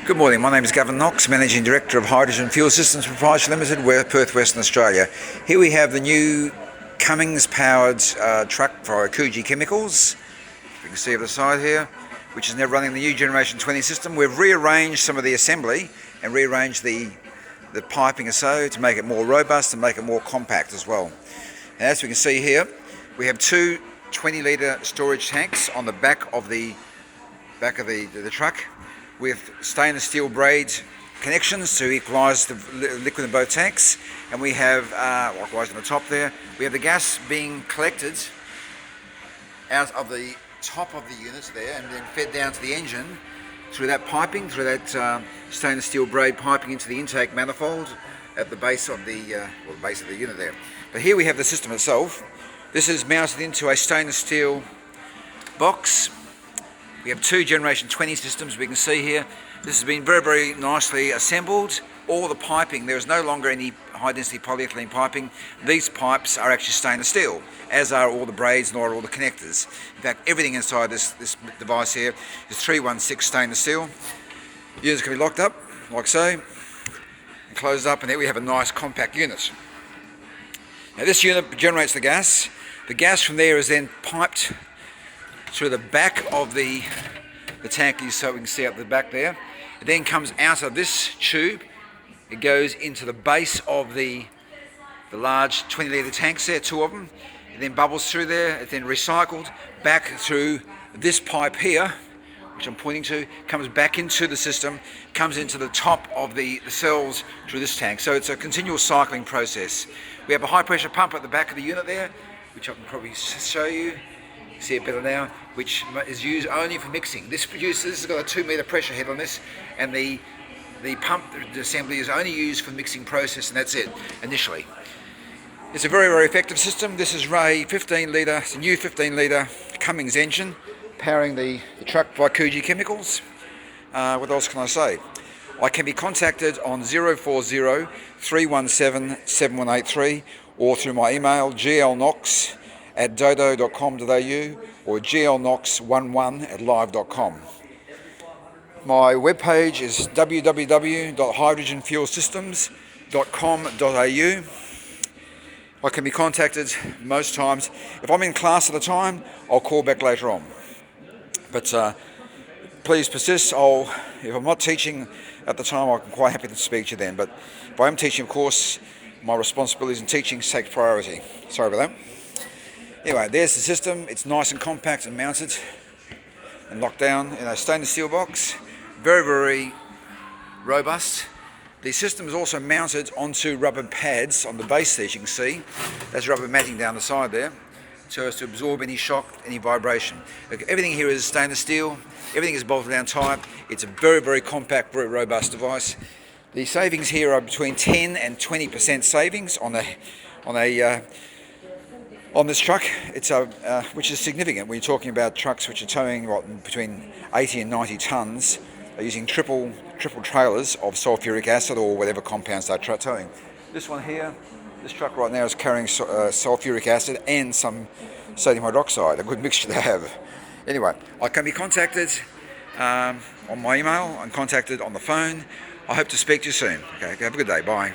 Good morning, my name is Gavin Knox, Managing Director of Hydrogen Fuel Systems Proprietary Limited, Perth, Western Australia. Here we have the new Cummins powered truck for Coogee Chemicals. You can see at the side here, which is now running the new Generation 20 system. We've rearranged some of the assembly and rearranged the piping or so to make it more robust and make it more compact as well. And as we can see here, we have two 20-litre storage tanks on the back of the truck, with stainless steel braid connections to equalise the liquid in both tanks. And we have, likewise on the top there, we have the gas being collected out of the top of the units there and then fed down to the engine through that piping, through that stainless steel braid piping into the intake manifold at the base of the unit there. But here we have the system itself. This is mounted into a stainless steel box. We have two Generation 20 systems we can see here. This has been very, very nicely assembled. All the piping, there is no longer any high density polyethylene piping. These pipes are actually stainless steel, as are all the braids and all the connectors. In fact, everything inside this device here is 316 stainless steel. Units can be locked up, like so, and closed up, and there we have a nice compact unit. Now this unit generates the gas. The gas from there is then piped through the back of the tank, so we can see up the back there. It then comes out of this tube. It goes into the base of the large 20-litre tanks there, two of them. It then bubbles through there. It's then recycled back through this pipe here, which I'm pointing to, comes back into the system, comes into the top of the cells through this tank. So it's a continual cycling process. We have a high pressure pump at the back of the unit there, which I can probably show you. See it better now, which is used only for mixing. This has got a 2 metre pressure head on this, and the pump assembly is only used for the mixing process, and that's it initially. It's a very, very effective system. This is a 15-litre, it's a new 15-litre Cummins engine powering the truck by Coogee Chemicals. What else can I say? I can be contacted on 040 317 7183 or through my email glknox@dodo.com.au or glknox11@live.com. My webpage is www.hydrogenfuelsystems.com.au. I can be contacted most times. If I'm in class at the time, I'll call back later on. But please persist. If I'm not teaching at the time, I'm quite happy to speak to you then. But if I am teaching, of course, my responsibilities in teaching take priority. Sorry about that. Anyway, there's the system. It's nice and compact and mounted and locked down in a stainless steel box. Very, very robust. The system is also mounted onto rubber pads on the base there, as you can see. That's rubber matting down the side there, so as to absorb any shock, any vibration. Everything here is stainless steel. Everything is bolted down tight. It's a very, very compact, very robust device. The savings here are between 10 and 20% savings on this truck. It's which is significant when you're talking about trucks which are towing between 80 and 90 tonnes, using triple trailers of sulfuric acid or whatever compounds they're towing. This one here, this truck right now is carrying sulfuric acid and some sodium hydroxide, a good mixture to have. Anyway, I can be contacted on my email, I'm contacted on the phone. I hope to speak to you soon. Okay, have a good day, bye.